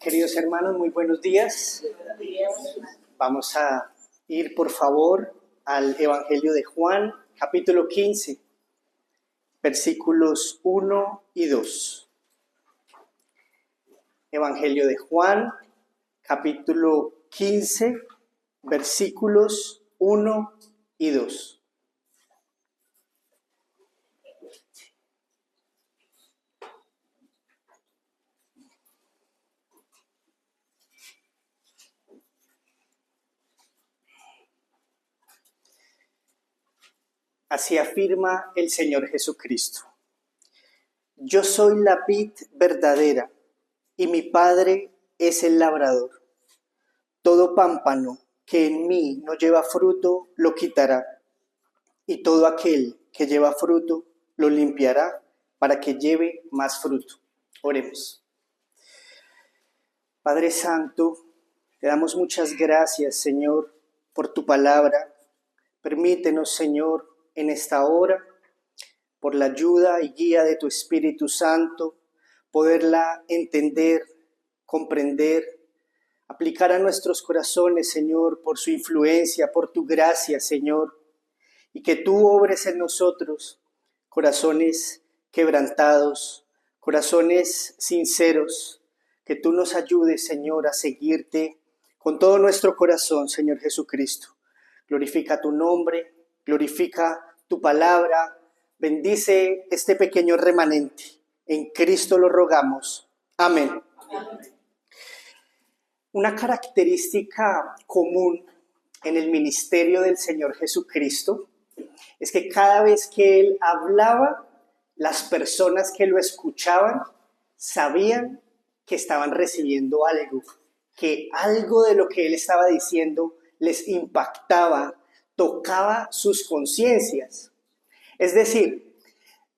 Queridos hermanos, muy buenos días. Vamos a ir, por favor, al Evangelio de Juan, capítulo 15, versículos 1 y 2. Evangelio de Juan, capítulo 15, versículos 1 y 2. Así afirma el Señor Jesucristo: Yo soy la vid verdadera y mi Padre es el labrador. Todo pámpano que en mí no lleva fruto lo quitará, y todo aquel que lleva fruto lo limpiará para que lleve más fruto. Oremos. Padre Santo, te damos muchas gracias, Señor, por tu palabra. Permítenos, Señor, en esta hora, por la ayuda y guía de tu Espíritu Santo, poderla entender, comprender, aplicar a nuestros corazones, Señor, por su influencia, por tu gracia, Señor, y que tú obres en nosotros corazones quebrantados, corazones sinceros, que tú nos ayudes, Señor, a seguirte con todo nuestro corazón, Señor Jesucristo. Glorifica tu nombre, glorifica tu palabra, bendice este pequeño remanente. En Cristo lo rogamos. Amén. Una característica común en el ministerio del Señor Jesucristo es que cada vez que Él hablaba, las personas que lo escuchaban sabían que estaban recibiendo algo, que algo de lo que Él estaba diciendo les impactaba, tocaba sus conciencias. Es decir,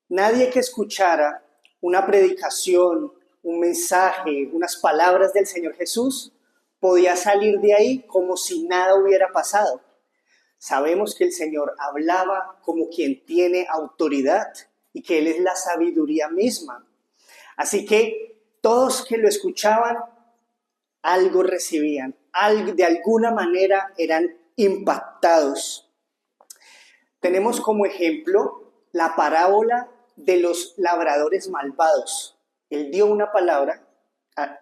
nadie que escuchara una predicación, un mensaje, unas palabras del Señor Jesús, podía salir de ahí como si nada hubiera pasado. Sabemos que el Señor hablaba como quien tiene autoridad y que Él es la sabiduría misma. Así que todos que lo escuchaban, algo recibían, de alguna manera eran impactados. Tenemos como ejemplo la parábola de los labradores malvados. Él dio una palabra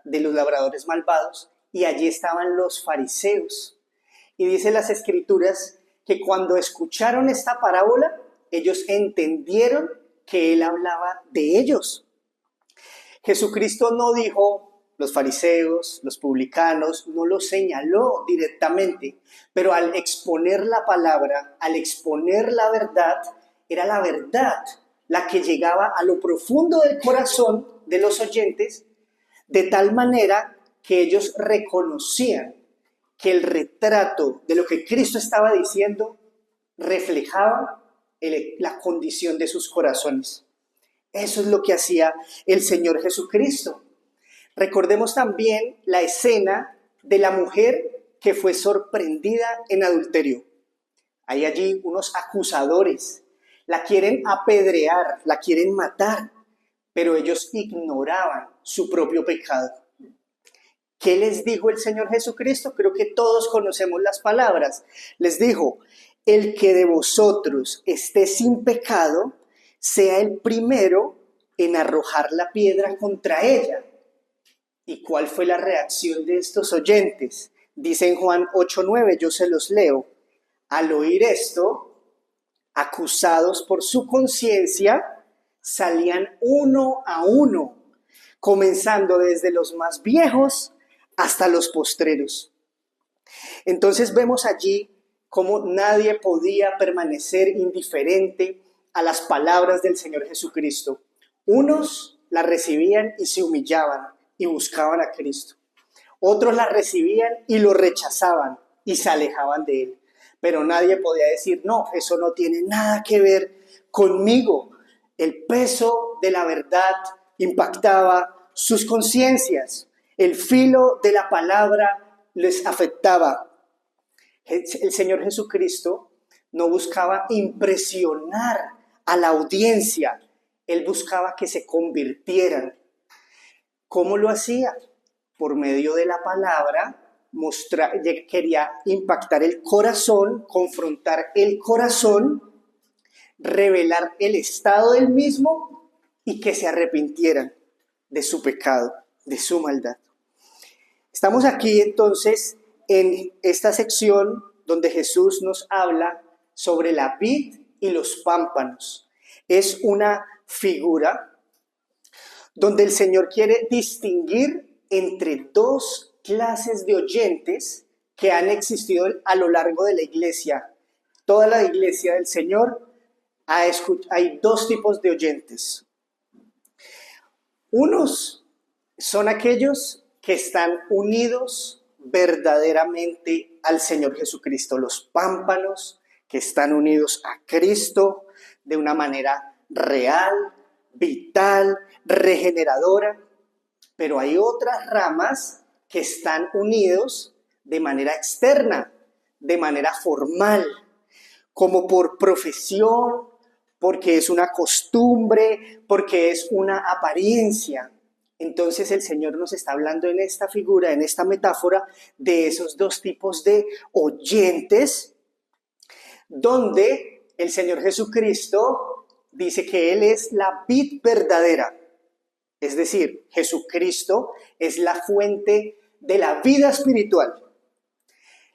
de los labradores malvados y allí estaban los fariseos. Y dice las Escrituras que cuando escucharon esta parábola, ellos entendieron que Él hablaba de ellos. Jesucristo no dijo los fariseos, los publicanos, no lo señaló directamente, pero al exponer la palabra, al exponer la verdad, era la verdad la que llegaba a lo profundo del corazón de los oyentes, de tal manera que ellos reconocían que el retrato de lo que Cristo estaba diciendo reflejaba la condición de sus corazones. Eso es lo que hacía el Señor Jesucristo. Recordemos también la escena de la mujer que fue sorprendida en adulterio. Hay allí unos acusadores, la quieren apedrear, la quieren matar, pero ellos ignoraban su propio pecado. ¿Qué les dijo el Señor Jesucristo? Creo que todos conocemos las palabras. Les dijo: el que de vosotros esté sin pecado, sea el primero en arrojar la piedra contra ella. ¿Y cuál fue la reacción de estos oyentes? Dice en Juan 8:9, yo se los leo. Al oír esto, acusados por su conciencia, salían uno a uno, comenzando desde los más viejos hasta los postreros. Entonces vemos allí cómo nadie podía permanecer indiferente a las palabras del Señor Jesucristo. Unos las recibían y se humillaban y buscaban a Cristo. Otros las recibían y lo rechazaban y se alejaban de Él. Pero nadie podía decir: no, eso no tiene nada que ver conmigo. El peso de la verdad impactaba sus conciencias. El filo de la palabra les afectaba. El Señor Jesucristo no buscaba impresionar a la audiencia. Él buscaba que se convirtieran. ¿Cómo lo hacía? por medio de la palabra, quería impactar el corazón, confrontar el corazón, revelar el estado del mismo y que se arrepintieran de su pecado, de su maldad. Estamos aquí entonces en esta sección donde Jesús nos habla sobre la vid y los pámpanos. Es una figura donde el Señor quiere distinguir entre dos clases de oyentes que han existido a lo largo de la iglesia. Toda la iglesia del Señor hay dos tipos de oyentes. Unos son aquellos que están unidos verdaderamente al Señor Jesucristo, los pámpanos que están unidos a Cristo de una manera real, vital, regeneradora, pero hay otras ramas que están unidos de manera externa, de manera formal, como por profesión, porque es una costumbre, porque es una apariencia. Entonces el Señor nos está hablando en esta figura, en esta metáfora, de esos dos tipos de oyentes, donde el Señor Jesucristo dice que Él es la vid verdadera. Es decir, Jesucristo es la fuente de la vida espiritual.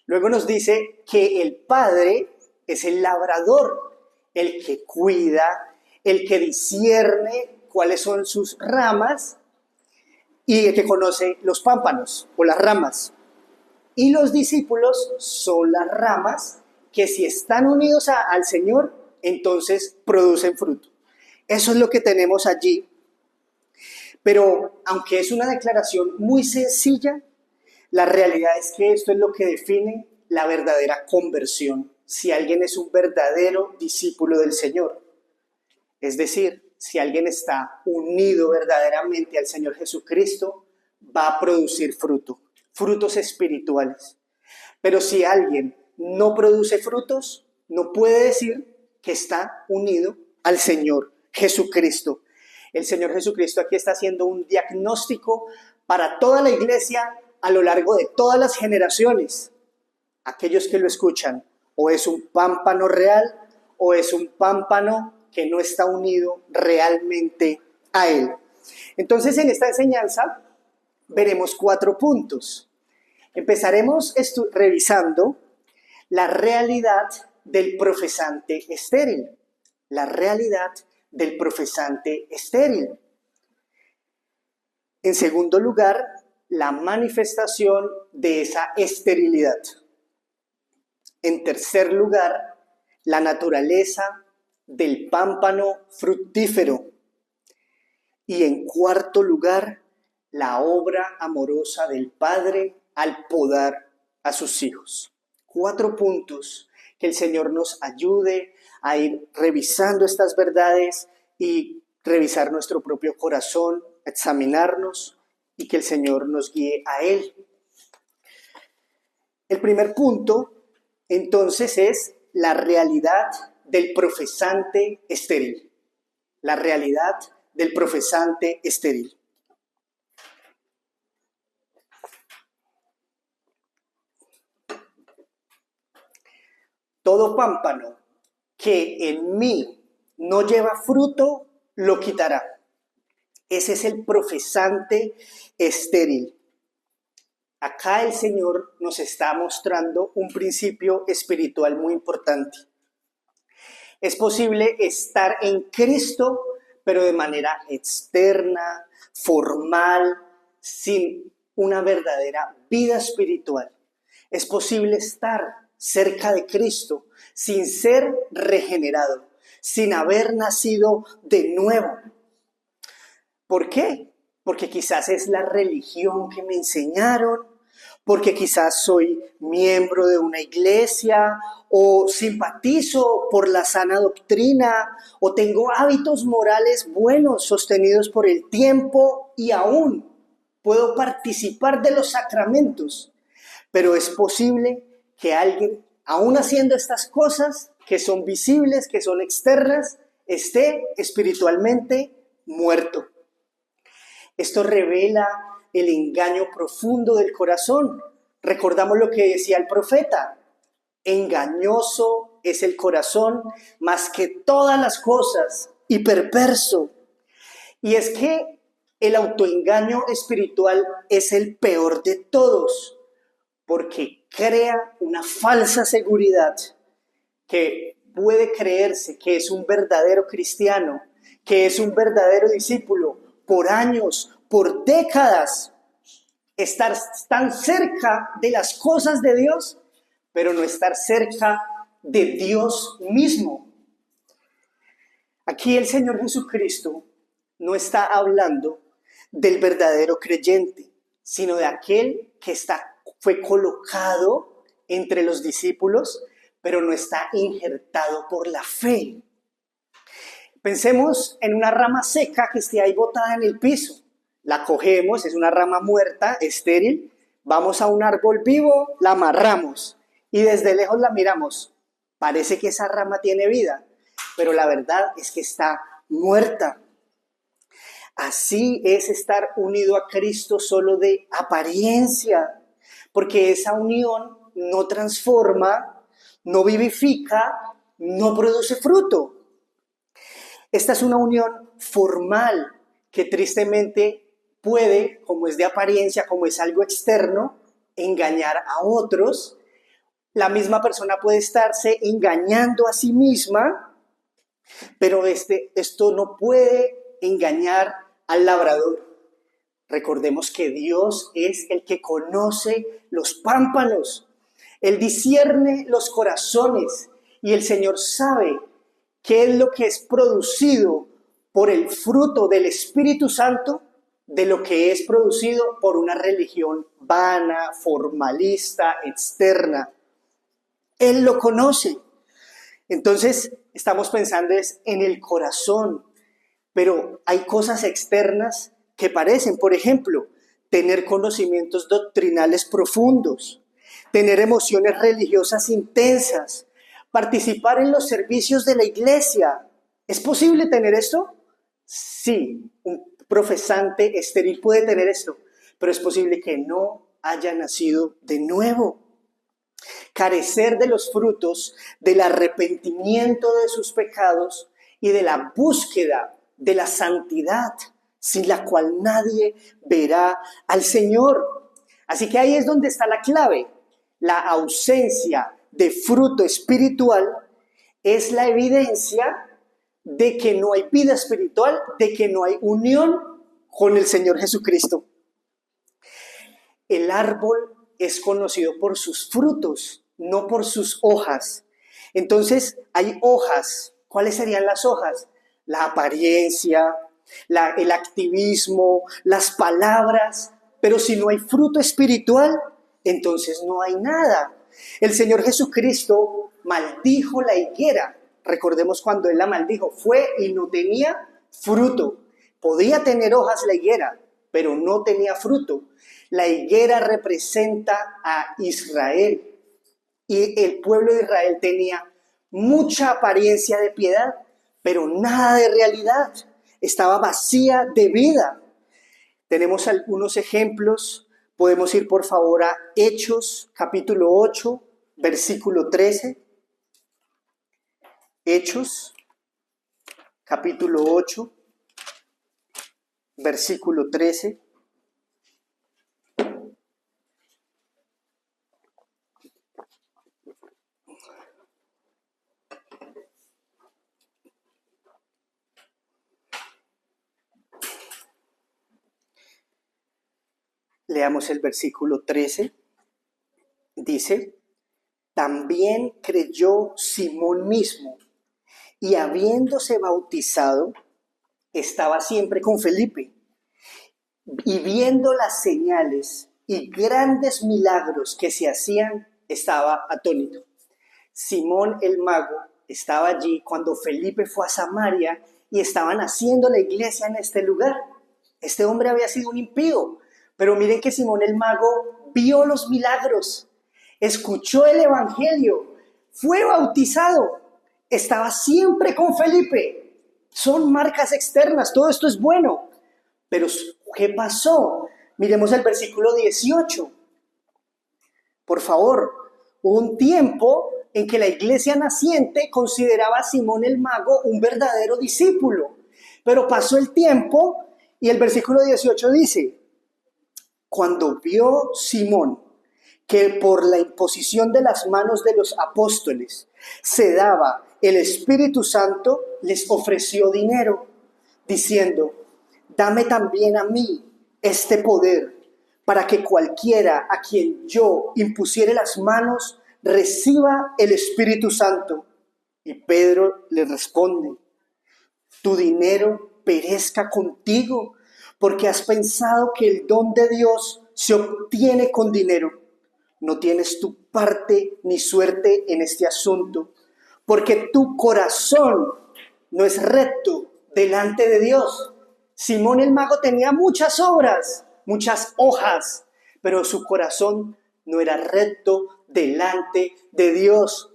Luego nos dice que el Padre es el labrador, el que cuida, el que discierne cuáles son sus ramas y el que conoce los pámpanos o las ramas. Y los discípulos son las ramas que si están unidos al Señor, entonces producen fruto. Eso es lo que tenemos allí. Pero aunque es una declaración muy sencilla, la realidad es que esto es lo que define la verdadera conversión. Si alguien es un verdadero discípulo del Señor. Es decir, si alguien está unido verdaderamente al Señor Jesucristo, va a producir fruto, frutos espirituales. Pero si alguien no produce frutos, no puede decir que está unido al Señor Jesucristo. El Señor Jesucristo aquí está haciendo un diagnóstico para toda la iglesia a lo largo de todas las generaciones. Aquellos que lo escuchan, o es un pámpano real, o es un pámpano que no está unido realmente a Él. Entonces, en esta enseñanza veremos 4 puntos. Empezaremos revisando la realidad del profesante estéril. La realidad del profesante estéril. En segundo lugar, la manifestación de esa esterilidad. En tercer lugar, la naturaleza del pámpano fructífero. Y en cuarto lugar, la obra amorosa del Padre al podar a sus hijos. 4 puntos que el Señor nos ayude a ir revisando estas verdades y revisar nuestro propio corazón, examinarnos y que el Señor nos guíe a Él. El primer punto, entonces, es la realidad del profesante estéril. La realidad del profesante estéril. Todo pámpano que en mí no lleva fruto, lo quitará. Ese es el profesante estéril. Acá el Señor nos está mostrando un principio espiritual muy importante. Es posible estar en Cristo, pero de manera externa, formal, sin una verdadera vida espiritual. Es posible estar cerca de Cristo sin ser regenerado, sin haber nacido de nuevo. ¿Por qué? Porque quizás es la religión que me enseñaron, porque quizás soy miembro de una iglesia o simpatizo por la sana doctrina o tengo hábitos morales buenos sostenidos por el tiempo y aún puedo participar de los sacramentos. Pero es posible que alguien, aún haciendo estas cosas que son visibles, que son externas, esté espiritualmente muerto. Esto revela el engaño profundo del corazón. Recordamos lo que decía el profeta: engañoso es el corazón más que todas las cosas y perverso. Y es que el autoengaño espiritual es el peor de todos, porque crea una falsa seguridad que puede creerse que es un verdadero cristiano, que es un verdadero discípulo por años, por décadas, estar tan cerca de las cosas de Dios, pero no estar cerca de Dios mismo. Aquí el Señor Jesucristo no está hablando del verdadero creyente, sino de aquel que fue colocado entre los discípulos, pero no está injertado por la fe. Pensemos en una rama seca que esté ahí botada en el piso. La cogemos, es una rama muerta, estéril. Vamos a un árbol vivo, la amarramos y desde lejos la miramos. Parece que esa rama tiene vida, pero la verdad es que está muerta. Así es estar unido a Cristo solo de apariencia, porque esa unión no transforma, no vivifica, no produce fruto. Esta es una unión formal que tristemente puede, como es de apariencia, como es algo externo, engañar a otros. La misma persona puede estarse engañando a sí misma, pero esto no puede engañar al labrador. Recordemos que Dios es el que conoce los pámpanos. Él discierne los corazones y el Señor sabe qué es lo que es producido por el fruto del Espíritu Santo de lo que es producido por una religión vana, formalista, externa. Él lo conoce. Entonces, estamos pensando en el corazón, pero hay cosas externas que parecen, por ejemplo, tener conocimientos doctrinales profundos, tener emociones religiosas intensas, participar en los servicios de la iglesia. ¿Es posible tener esto? Sí, un profesante estéril puede tener esto, pero es posible que no haya nacido de nuevo. Carecer de los frutos del arrepentimiento de sus pecados y de la búsqueda de la santidad, sin la cual nadie verá al Señor. Así que ahí es donde está la clave. La ausencia de fruto espiritual es la evidencia de que no hay vida espiritual, de que no hay unión con el Señor Jesucristo. El árbol es conocido por sus frutos, no por sus hojas. Entonces, hay hojas. ¿Cuáles serían las hojas? La apariencia, el activismo, las palabras. Pero si no hay fruto espiritual, entonces no hay nada. El Señor Jesucristo maldijo la higuera. Recordemos cuando Él la maldijo. Fue y no tenía fruto. Podía tener hojas la higuera, pero no tenía fruto. La higuera representa a Israel. Y el pueblo de Israel tenía mucha apariencia de piedad, pero nada de realidad. Estaba vacía de vida. Tenemos algunos ejemplos. Podemos ir por favor a Hechos, capítulo 8, versículo 13. Hechos, capítulo 8, versículo 13. Leamos el versículo 13. Dice: también creyó Simón mismo, y habiéndose bautizado, estaba siempre con Felipe, y viendo las señales y grandes milagros que se hacían, estaba atónito. Simón el mago estaba allí cuando Felipe fue a Samaria y estaban haciendo la iglesia en este lugar. Este hombre había sido un impío, pero miren que Simón el mago vio los milagros, escuchó el evangelio, fue bautizado, estaba siempre con Felipe. Son marcas externas, todo esto es bueno. Pero ¿qué pasó? Miremos el versículo 18. Por favor, hubo un tiempo en que la iglesia naciente consideraba a Simón el Mago un verdadero discípulo, pero pasó el tiempo y el versículo 18 dice: cuando vio Simón que por la imposición de las manos de los apóstoles se daba el Espíritu Santo, les ofreció dinero, diciendo: dame también a mí este poder, para que cualquiera a quien yo impusiere las manos reciba el Espíritu Santo. Y Pedro le responde: tu dinero perezca contigo, porque has pensado que el don de Dios se obtiene con dinero. No tienes tu parte ni suerte en este asunto, porque tu corazón no es recto delante de Dios. Simón el Mago tenía muchas obras, muchas hojas, pero su corazón no era recto delante de Dios.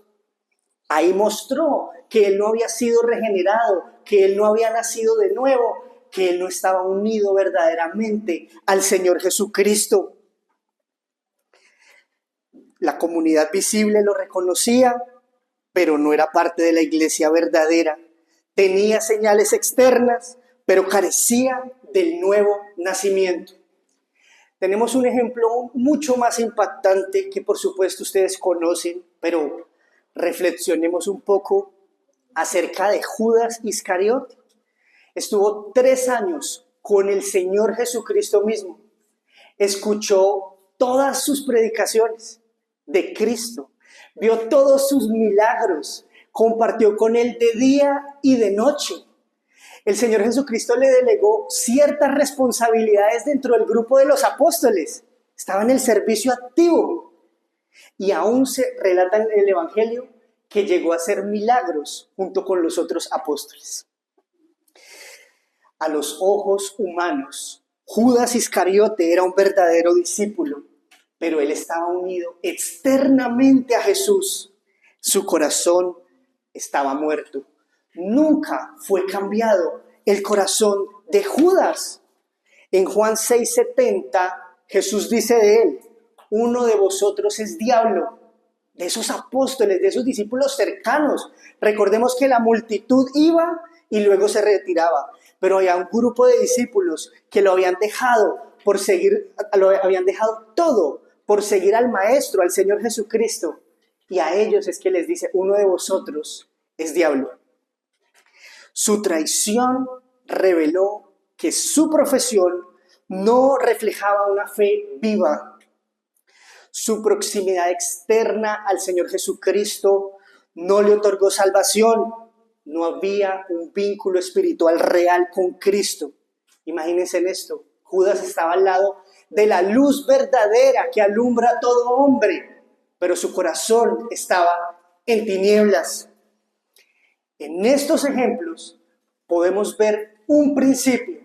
Ahí mostró que él no había sido regenerado, que él no había nacido de nuevo, que él no estaba unido verdaderamente al Señor Jesucristo. La comunidad visible lo reconocía, pero no era parte de la iglesia verdadera. Tenía señales externas, pero carecía del nuevo nacimiento. Tenemos un ejemplo mucho más impactante que por supuesto ustedes conocen, pero reflexionemos un poco acerca de Judas Iscariote. Estuvo 3 años con el Señor Jesucristo mismo. Escuchó todas sus predicaciones de Cristo, vio todos sus milagros, compartió con él de día y de noche. El Señor Jesucristo le delegó ciertas responsabilidades dentro del grupo de los apóstoles. Estaba en el servicio activo. Y aún se relata en el Evangelio que llegó a hacer milagros junto con los otros apóstoles. A los ojos humanos, Judas Iscariote era un verdadero discípulo, pero él estaba unido externamente a Jesús. Su corazón estaba muerto. Nunca fue cambiado el corazón de Judas. En Juan 6:70, Jesús dice de él: uno de vosotros es diablo. De esos apóstoles, de esos discípulos cercanos. Recordemos que la multitud iba y luego se retiraba, pero había un grupo de discípulos que lo habían dejado por seguir, lo habían dejado todo por seguir al Maestro, al Señor Jesucristo. Y a ellos es que les dice: uno de vosotros es diablo. Su traición reveló que su profesión no reflejaba una fe viva. Su proximidad externa al Señor Jesucristo no le otorgó salvación. No había un vínculo espiritual real con Cristo. Imagínense en esto: Judas estaba al lado de la luz verdadera que alumbra a todo hombre, pero su corazón estaba en tinieblas. En estos ejemplos podemos ver un principio: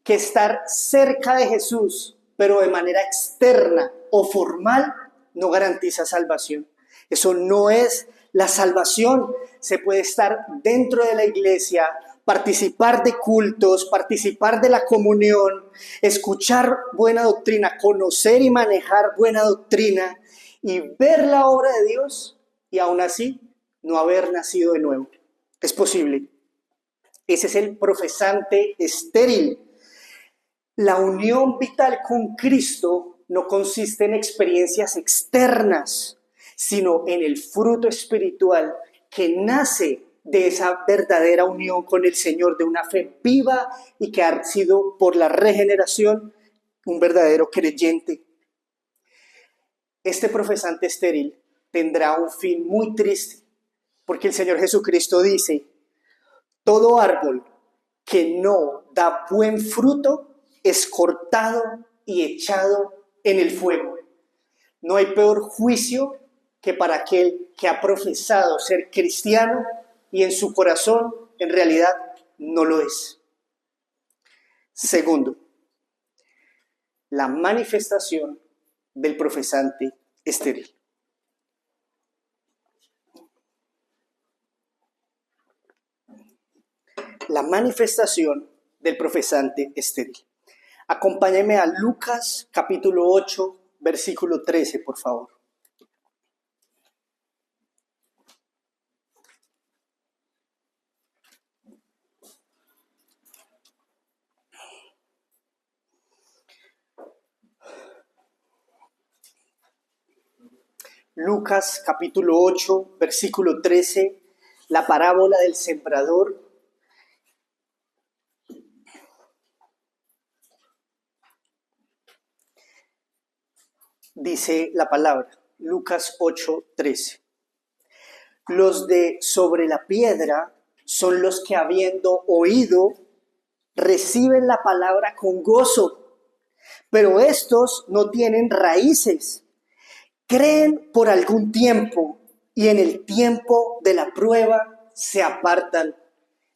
que estar cerca de Jesús, pero de manera externa o formal, no garantiza salvación. Eso no es la salvación. Se puede estar dentro de la iglesia, participar de cultos, participar de la comunión, escuchar buena doctrina, conocer y manejar buena doctrina y ver la obra de Dios y aún así no haber nacido de nuevo. Es posible. Ese es el profesante estéril. La unión vital con Cristo no consiste en experiencias externas, sino en el fruto espiritual que nace de esa verdadera unión con el Señor, de una fe viva y que ha sido por la regeneración un verdadero creyente. Este profesante estéril tendrá un fin muy triste, porque el Señor Jesucristo dice: todo árbol que no da buen fruto es cortado y echado en el fuego. No hay peor juicio que para aquel que ha profesado ser cristiano y en su corazón en realidad no lo es. Segundo, la manifestación del profesante estéril. La manifestación del profesante estéril. Acompáñenme a Lucas capítulo 8, versículo 13, por favor. Lucas capítulo 8, versículo 13, la parábola del sembrador. Dice la palabra, Lucas 8, 13. Los de sobre la piedra son los que habiendo oído, reciben la palabra con gozo, pero estos no tienen raíces. Creen por algún tiempo y en el tiempo de la prueba se apartan.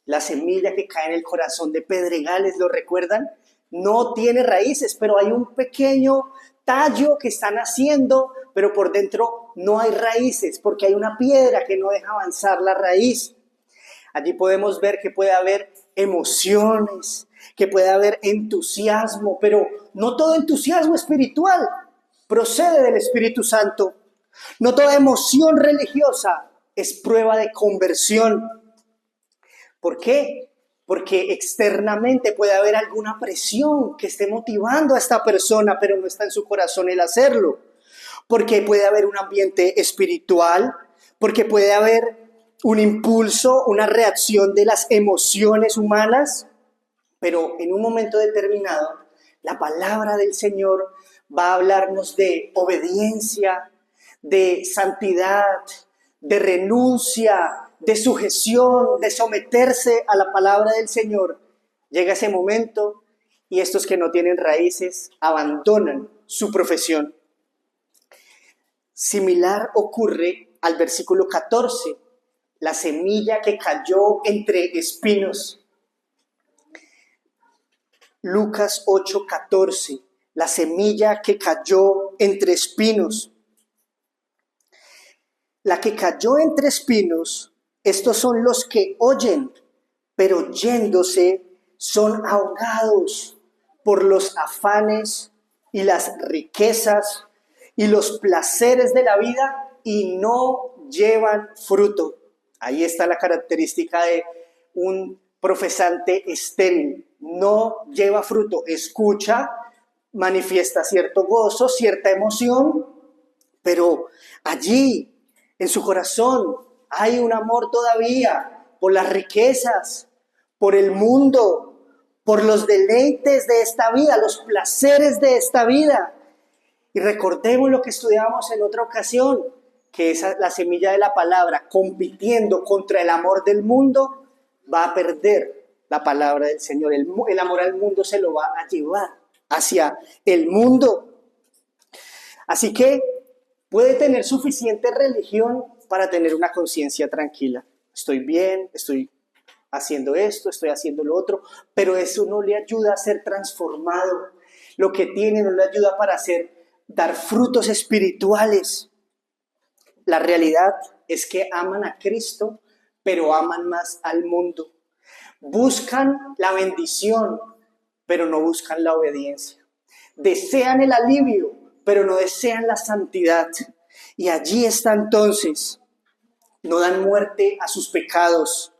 La semilla que cae en el corazón de pedregales, ¿lo recuerdan? No tiene raíces, pero hay un pequeño tallo que están haciendo, pero por dentro no hay raíces, porque hay una piedra que no deja avanzar la raíz. Allí podemos ver que puede haber emociones, que puede haber entusiasmo, pero no todo entusiasmo espiritual procede del Espíritu Santo. No toda emoción religiosa es prueba de conversión. ¿Por qué? Porque externamente puede haber alguna presión que esté motivando a esta persona, pero no está en su corazón el hacerlo. Porque puede haber un ambiente espiritual, porque puede haber un impulso, una reacción de las emociones humanas, pero en un momento determinado, la palabra del Señor va a hablarnos de obediencia, de santidad, de renuncia, de sujeción, de someterse a la palabra del Señor. Llega ese momento y estos que no tienen raíces abandonan su profesión. Similar ocurre al versículo 14, la semilla que cayó entre espinos. Lucas 8:14, la semilla que cayó entre espinos. La que cayó entre espinos, estos son los que oyen, pero yéndose son ahogados por los afanes y las riquezas y los placeres de la vida y no llevan fruto. Ahí está la característica de un profesante estéril. No lleva fruto, escucha, manifiesta cierto gozo, cierta emoción, pero allí en su corazón hay un amor todavía por las riquezas, por el mundo, por los deleites de esta vida, los placeres de esta vida. Y recordemos lo que estudiamos en otra ocasión, que es la semilla de la palabra, compitiendo contra el amor del mundo, va a perder la palabra del Señor. El amor al mundo se lo va a llevar hacia el mundo. Así que puede tener suficiente religión para tener una conciencia tranquila. Estoy bien, estoy haciendo esto, estoy haciendo lo otro, pero eso no le ayuda a ser transformado. Lo que tiene no le ayuda para dar frutos espirituales. La realidad es que aman a Cristo, pero aman más al mundo. Buscan la bendición, pero no buscan la obediencia. Desean el alivio, pero no desean la santidad. Y allí está entonces. No dan muerte a sus pecados.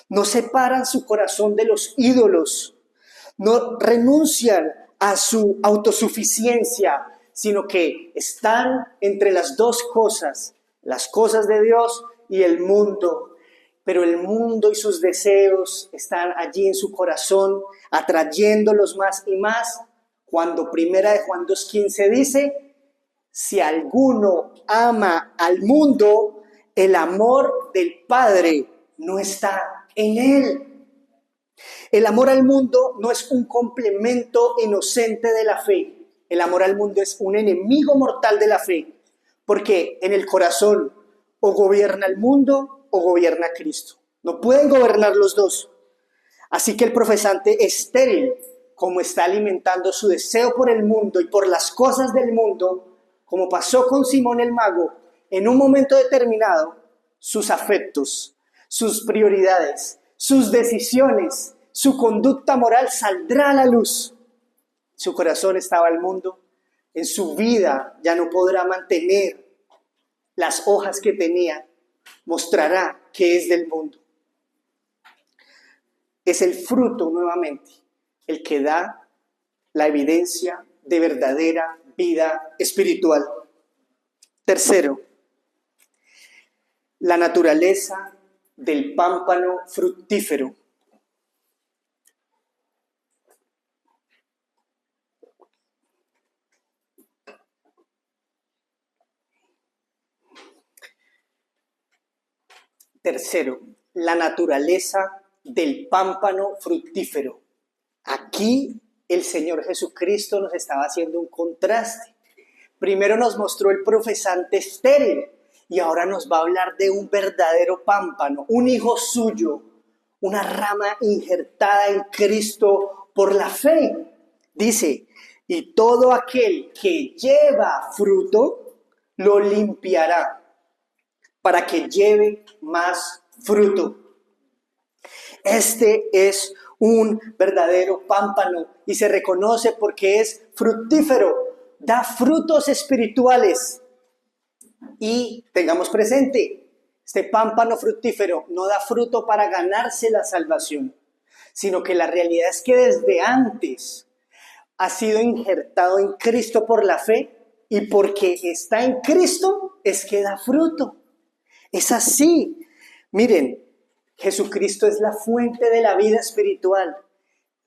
No separan su corazón de los ídolos. No renuncian a su autosuficiencia, sino que están entre las dos cosas, las cosas de Dios y el mundo. Pero el mundo y sus deseos están allí en su corazón, atrayéndolos más y más. Cuando primera de Juan 2:15 dice, si alguno ama al mundo, el amor del Padre no está en él. El amor al mundo no es un complemento inocente de la fe. El amor al mundo es un enemigo mortal de la fe, porque en el corazón o gobierna el mundo o gobierna Cristo. No pueden gobernar los dos. Así que el profesante estéril, como está alimentando su deseo por el mundo y por las cosas del mundo, como pasó con Simón el mago, en un momento determinado, sus afectos, sus prioridades, sus decisiones, su conducta moral saldrá a la luz. su corazón estaba al mundo, en su vida ya no podrá mantener las hojas que tenía, mostrará que es del mundo. Es el fruto nuevamente el que da la evidencia de verdadera vida espiritual. Tercero, la naturaleza del pámpano fructífero. Tercero, la naturaleza del pámpano fructífero. Aquí el Señor Jesucristo nos estaba haciendo un contraste. Primero nos mostró el profesante estéril y ahora nos va a hablar de un verdadero pámpano, un hijo suyo, una rama injertada en Cristo por la fe. Dice, y todo aquel que lleva fruto, lo limpiará para que lleve más fruto. Este es un verdadero pámpano y se reconoce porque es fructífero, da frutos espirituales. Y tengamos presente, este pámpano fructífero no da fruto para ganarse la salvación, sino que la realidad es que desde antes ha sido injertado en Cristo por la fe y porque está en Cristo es que da fruto. Es así. Miren, Jesucristo es la fuente de la vida espiritual.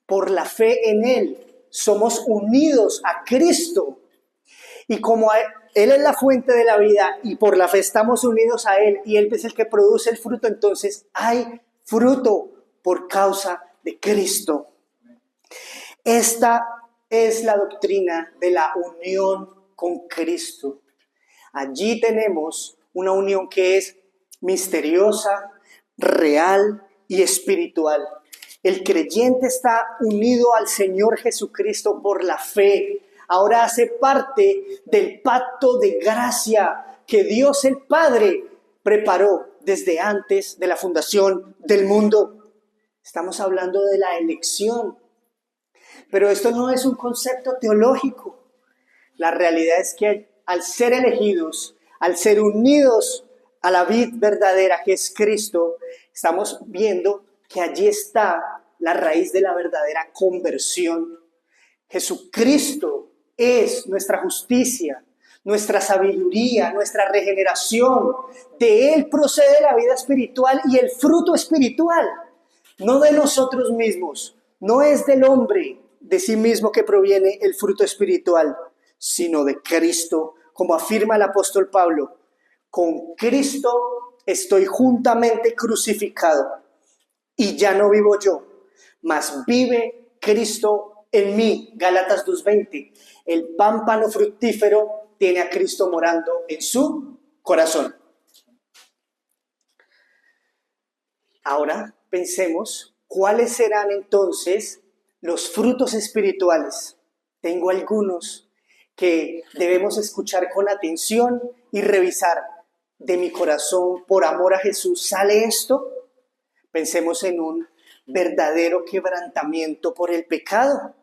Por la fe en Él somos unidos a Cristo. Y como Él es la fuente de la vida y por la fe estamos unidos a Él y Él es el que produce el fruto, entonces hay fruto por causa de Cristo. Esta es la doctrina de la unión con Cristo. Allí tenemos una unión que es misteriosa, real y espiritual. El creyente está unido al Señor Jesucristo por la fe. Ahora hace parte del pacto de gracia que Dios el Padre preparó desde antes de la fundación del mundo. Estamos hablando de la elección. Pero esto no es un concepto teológico. La realidad es que al ser elegidos, al ser unidos a la vid verdadera que es Cristo, estamos viendo que allí está la raíz de la verdadera conversión. Jesucristo es nuestra justicia, nuestra sabiduría, nuestra regeneración. De Él procede la vida espiritual y el fruto espiritual, no de nosotros mismos, no es del hombre de sí mismo que proviene el fruto espiritual, sino de Cristo, como afirma el apóstol Pablo. Con Cristo estoy juntamente crucificado y ya no vivo yo, mas vive Cristo en mí. Gálatas 2:20. El pámpano fructífero tiene a Cristo morando en su corazón. Ahora pensemos cuáles serán entonces los frutos espirituales. Tengo algunos que debemos escuchar con atención y revisar. ¿De mi corazón, por amor a Jesús, sale esto? Pensemos en un verdadero quebrantamiento por el pecado.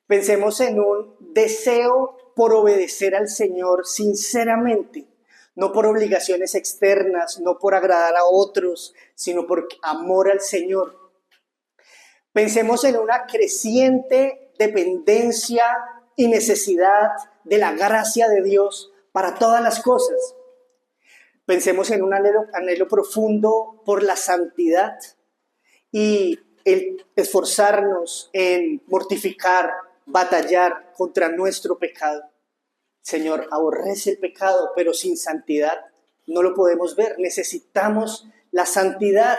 Pensemos en un deseo por obedecer al Señor sinceramente, no por obligaciones externas, no por agradar a otros, sino por amor al Señor. Pensemos en una creciente dependencia y necesidad de la gracia de Dios para todas las cosas. Pensemos en un anhelo profundo por la santidad y el esforzarnos en mortificar, batallar contra nuestro pecado. Señor, aborrece el pecado, pero sin santidad no lo podemos ver. Necesitamos la santidad.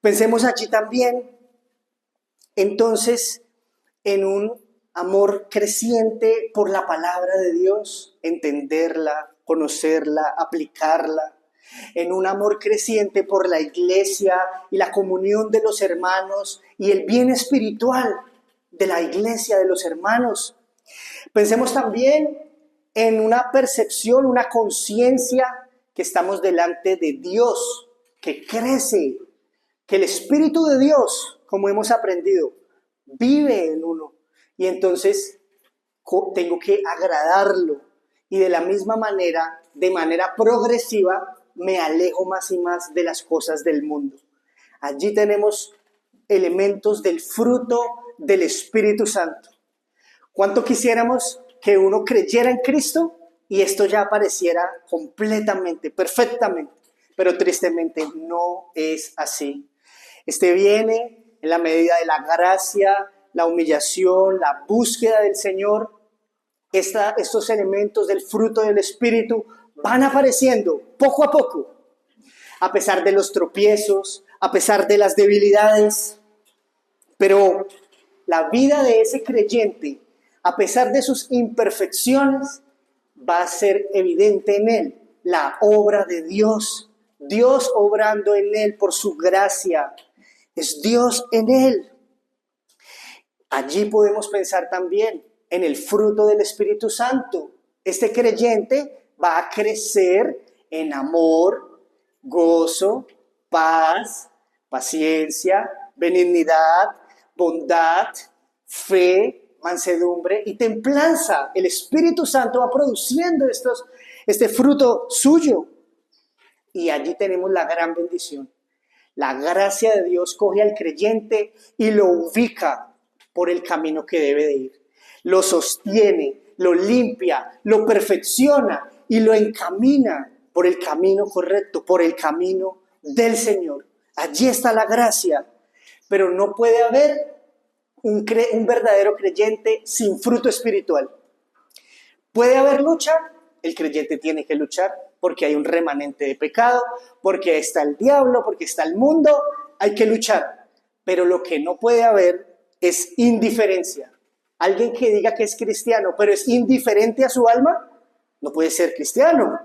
Pensemos allí también, entonces, en un amor creciente por la palabra de Dios, entenderla, conocerla, aplicarla, en un amor creciente por la iglesia y la comunión de los hermanos y el bien espiritual de la iglesia, de los hermanos. Pensemos también en una percepción, una conciencia que estamos delante de Dios, que crece, que el Espíritu de Dios, como hemos aprendido, vive en uno. Y entonces tengo que agradarlo. Y de la misma manera, de manera progresiva, me alejo más y más de las cosas del mundo. Allí tenemos elementos del fruto del Espíritu Santo. ¿Cuánto quisiéramos que uno creyera en Cristo y esto ya apareciera completamente, perfectamente? Pero tristemente no es así. Este viene en la medida de la gracia, la humillación, la búsqueda del Señor. Estos elementos del fruto del Espíritu van apareciendo poco a poco, a pesar de los tropiezos, a pesar de las debilidades. Pero la vida de ese creyente, a pesar de sus imperfecciones, va a ser evidente en él la obra de Dios. Dios obrando en él por su gracia. Es Dios en él. Allí podemos pensar también en el fruto del Espíritu Santo. Este creyente va a crecer en amor, gozo, paz, paciencia, benignidad, bondad, fe, mansedumbre y templanza. El Espíritu Santo va produciendo este fruto suyo. Y allí tenemos la gran bendición. La gracia de Dios coge al creyente y lo ubica por el camino que debe de ir. Lo sostiene, lo limpia, lo perfecciona y lo encamina por el camino correcto, por el camino del Señor. Allí está la gracia, pero no puede haber un verdadero creyente sin fruto espiritual. ¿Puede haber lucha? El creyente tiene que luchar porque hay un remanente de pecado, porque está el diablo, porque está el mundo, hay que luchar. Pero lo que no puede haber es indiferencia. Alguien que diga que es cristiano, pero es indiferente a su alma, no puede ser cristiano.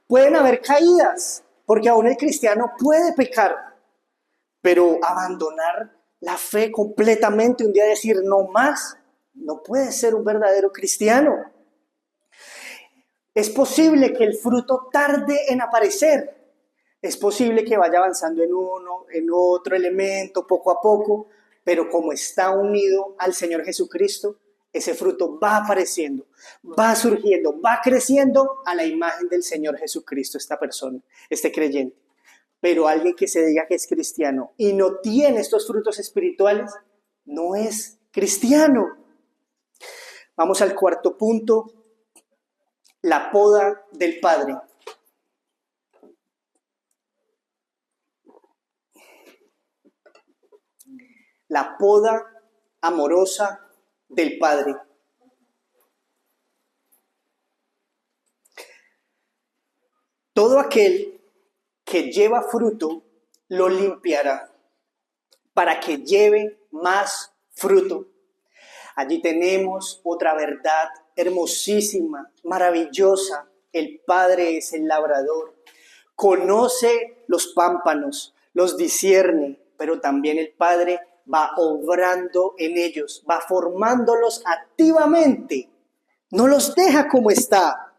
Pueden haber caídas, porque aún el cristiano puede pecar, pero abandonar la fe completamente, un día decir no más, no puede ser un verdadero cristiano. Es posible que el fruto tarde en aparecer. Es posible que vaya avanzando en uno, en otro elemento, poco a poco, pero como está unido al Señor Jesucristo, ese fruto va apareciendo, va surgiendo, va creciendo a la imagen del Señor Jesucristo, esta persona, este creyente. Pero alguien que se diga que es cristiano y no tiene estos frutos espirituales, no es cristiano. Vamos al cuarto punto. La poda del Padre. La poda amorosa del Padre. Todo aquel que lleva fruto lo limpiará para que lleve más fruto. Allí tenemos otra verdad hermosísima, maravillosa. El Padre es el labrador. Conoce los pámpanos, los discierne, pero también el Padre va obrando en ellos, va formándolos activamente. No los deja como está.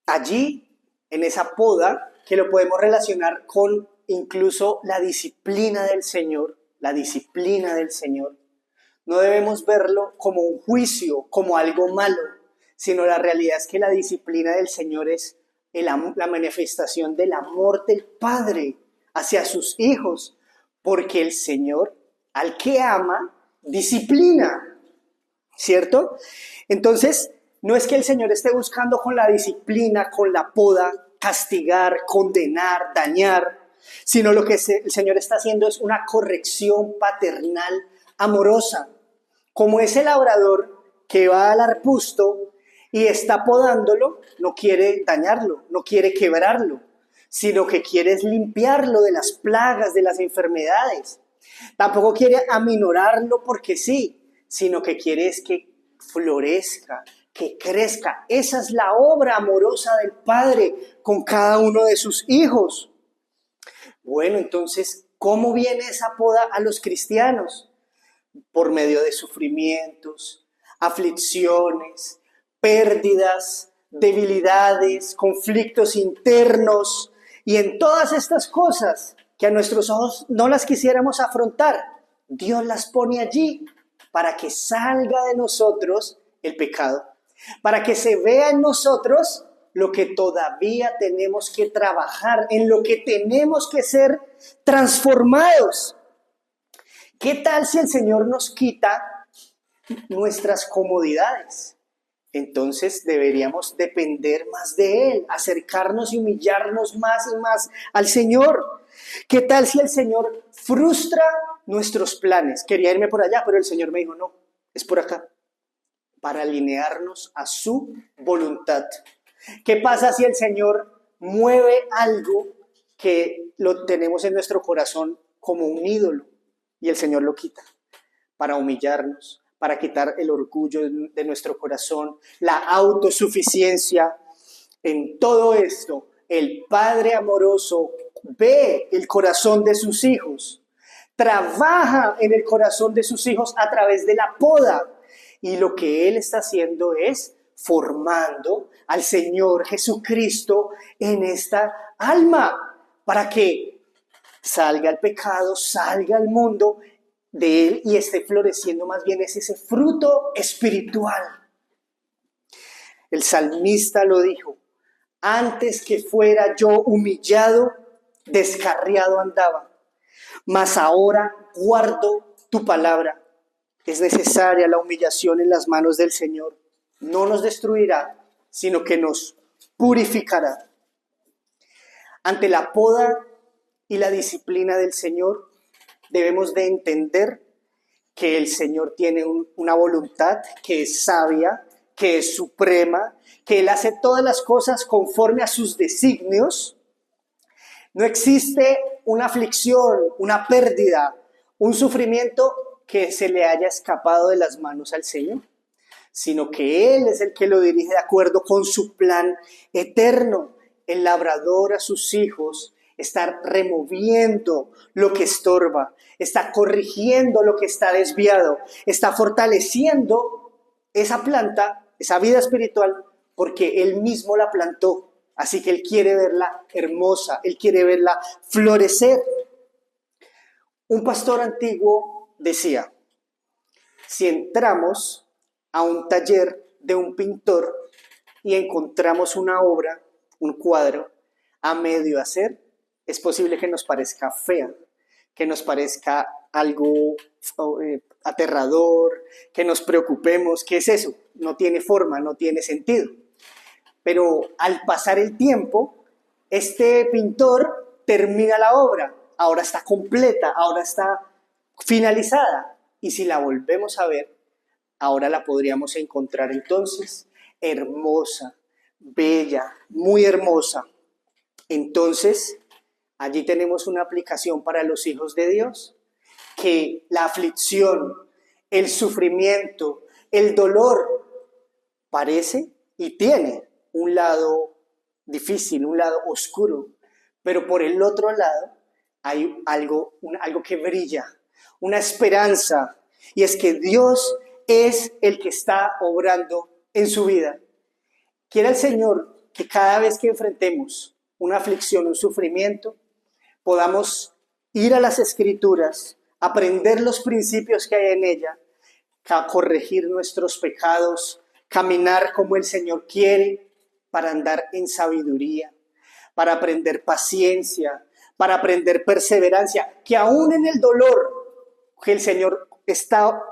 Allí, en esa poda, que lo podemos relacionar con incluso la disciplina del Señor, no debemos verlo como un juicio, como algo malo, sino la realidad es que la disciplina del Señor es la manifestación del amor del Padre hacia sus hijos, porque el Señor, al que ama, disciplina, ¿cierto? Entonces, no es que el Señor esté buscando con la disciplina, con la poda, castigar, condenar, dañar, sino lo que el Señor está haciendo es una corrección paternal amorosa. Como ese labrador que va al arbusto y está podándolo, no quiere dañarlo, no quiere quebrarlo, sino que quiere es limpiarlo de las plagas, de las enfermedades. Tampoco quiere aminorarlo porque sí, sino que quiere es que florezca, que crezca. Esa es la obra amorosa del Padre con cada uno de sus hijos. Bueno, entonces, ¿cómo viene esa poda a los cristianos? Por medio de sufrimientos, aflicciones, pérdidas, debilidades, conflictos internos. Y en todas estas cosas que a nuestros ojos no las quisiéramos afrontar, Dios las pone allí para que salga de nosotros el pecado, para que se vea en nosotros lo que todavía tenemos que trabajar, en lo que tenemos que ser transformados. ¿Qué tal si el Señor nos quita nuestras comodidades? Entonces deberíamos depender más de Él, acercarnos y humillarnos más y más al Señor. ¿Qué tal si el Señor frustra nuestros planes? Quería irme por allá, pero el Señor me dijo, no, es por acá, para alinearnos a su voluntad. ¿Qué pasa si el Señor mueve algo que lo tenemos en nuestro corazón como un ídolo y el Señor lo quita para humillarnos, para quitar el orgullo de nuestro corazón, la autosuficiencia? En todo esto, el Padre amoroso ve el corazón de sus hijos, trabaja en el corazón de sus hijos a través de la poda, y lo que Él está haciendo es formando al Señor Jesucristo en esta alma, para que salga el pecado, salga el mundo de Él y esté floreciendo más bien ese fruto espiritual. El salmista lo dijo, antes que fuera yo humillado, descarriado andaba, mas ahora guardo tu palabra. Es necesaria la humillación en las manos del Señor. No nos destruirá, sino que nos purificará. Ante la poda y la disciplina del Señor, debemos de entender que el Señor tiene una voluntad que es sabia, que es suprema, que Él hace todas las cosas conforme a sus designios. No existe una aflicción, una pérdida, un sufrimiento que se le haya escapado de las manos al Señor, sino que Él es el que lo dirige de acuerdo con su plan eterno. El labrador a sus hijos está removiendo lo que estorba, está corrigiendo lo que está desviado, está fortaleciendo esa planta, esa vida espiritual, porque Él mismo la plantó. Así que Él quiere verla hermosa, Él quiere verla florecer. Un pastor antiguo decía, si entramos a un taller de un pintor y encontramos una obra, un cuadro, a medio hacer, es posible que nos parezca fea, que nos parezca algo aterrador, que nos preocupemos. ¿Qué es eso? No tiene forma, no tiene sentido. Pero al pasar el tiempo, este pintor termina la obra, ahora está completa, ahora está finalizada. Y si la volvemos a ver, ahora la podríamos encontrar entonces hermosa, bella, muy hermosa. Entonces, allí tenemos una aplicación para los hijos de Dios, que la aflicción, el sufrimiento, el dolor parece y tiene un lado difícil, un lado oscuro, pero por el otro lado hay algo que brilla, una esperanza, y es que Dios es el que está obrando en su vida. Quiera el Señor que cada vez que enfrentemos una aflicción, un sufrimiento, podamos ir a las Escrituras, aprender los principios que hay en ella, corregir nuestros pecados, caminar como el Señor quiere, para andar en sabiduría, para aprender paciencia, para aprender perseverancia, que aún en el dolor que el Señor está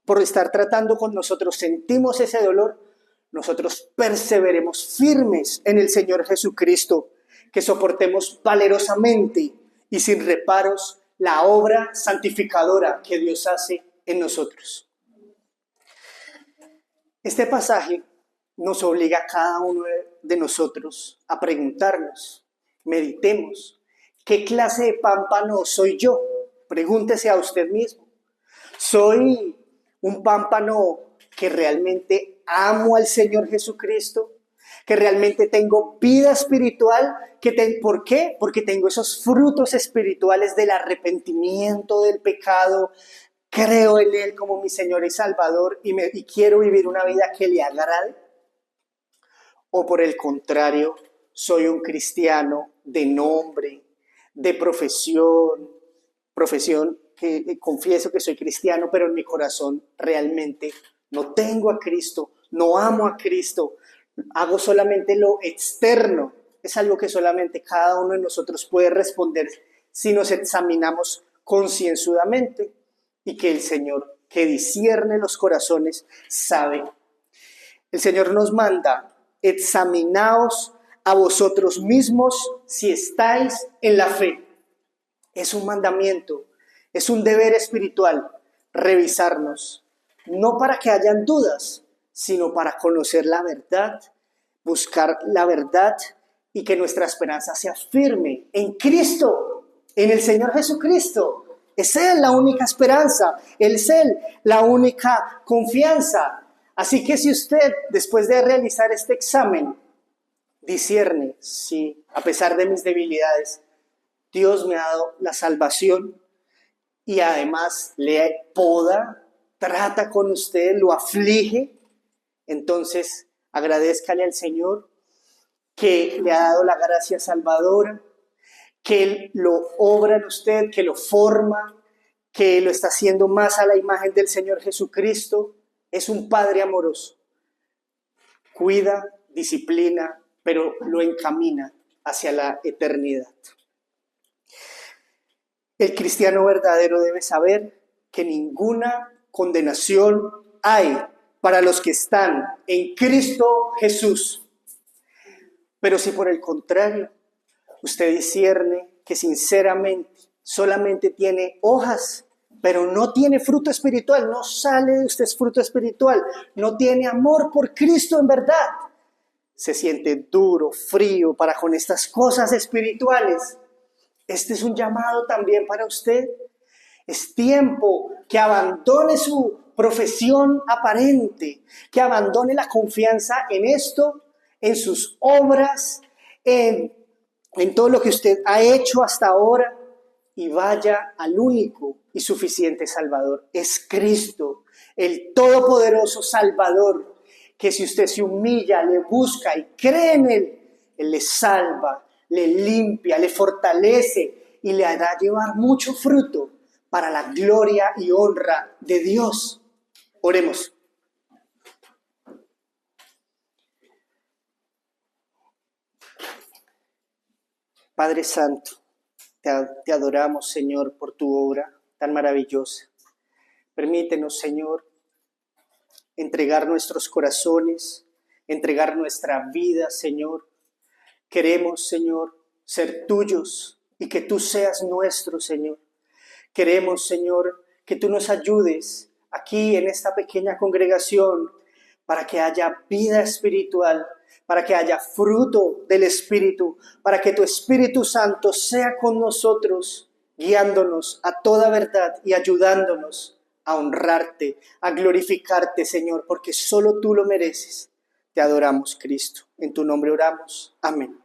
por estar tratando con nosotros, sentimos ese dolor, nosotros perseveremos firmes en el Señor Jesucristo, que soportemos valerosamente y sin reparos la obra santificadora que Dios hace en nosotros. Este pasaje nos obliga a cada uno de nosotros a preguntarnos, meditemos, ¿qué clase de pámpano soy yo? Pregúntese a usted mismo. ¿Soy un pámpano que realmente amo al Señor Jesucristo? ¿Que realmente tengo vida espiritual? ¿Por qué? Porque tengo esos frutos espirituales del arrepentimiento del pecado. Creo en Él como mi Señor y Salvador y quiero vivir una vida que le agrade. ¿O por el contrario, soy un cristiano de nombre, de profesión que confieso que soy cristiano, pero en mi corazón realmente no tengo a Cristo, no amo a Cristo, hago solamente lo externo. Es algo que solamente cada uno de nosotros puede responder si nos examinamos concienzudamente, y que el Señor, que discierne los corazones, sabe. El Señor nos manda: examinaos a vosotros mismos si estáis en la fe. Es un mandamiento, es un deber espiritual revisarnos, no para que hayan dudas, sino para conocer la verdad, buscar la verdad, y que nuestra esperanza sea firme en Cristo, en el Señor Jesucristo. Es Él la única esperanza, es Él la única confianza. Así que si usted, después de realizar este examen, discierne, sí, a pesar de mis debilidades, Dios me ha dado la salvación, y además le poda, trata con usted, lo aflige, entonces agradézcale al Señor que le ha dado la gracia salvadora, que Él lo obra en usted, que lo forma, que lo está haciendo más a la imagen del Señor Jesucristo. Es un Padre amoroso. Cuida, disciplina, pero lo encamina hacia la eternidad. El cristiano verdadero debe saber que ninguna condenación hay para los que están en Cristo Jesús. Pero si por el contrario usted discierne que sinceramente solamente tiene hojas, pero no tiene fruto espiritual, no sale de usted fruto espiritual, no tiene amor por Cristo en verdad, se siente duro, frío para con estas cosas espirituales, este es un llamado también para usted. Es tiempo que abandone su profesión aparente, que abandone la confianza en esto, en sus obras, en todo lo que usted ha hecho hasta ahora, y vaya al único y suficiente Salvador. Es Cristo, el todopoderoso Salvador, que si usted se humilla, le busca y cree en Él le salva, le limpia, le fortalece y le hará llevar mucho fruto para la gloria y honra de Dios. Oremos. Padre Santo, te adoramos, Señor, por tu obra tan maravillosa. Permítenos, Señor, entregar nuestros corazones, entregar nuestra vida, Señor. Queremos, Señor, ser tuyos y que tú seas nuestro, Señor. Queremos, Señor, que tú nos ayudes aquí en esta pequeña congregación para que haya vida espiritual, para que haya fruto del Espíritu, para que tu Espíritu Santo sea con nosotros, guiándonos a toda verdad y ayudándonos a honrarte, a glorificarte, Señor, porque solo tú lo mereces. Te adoramos, Cristo. En tu nombre oramos. Amén.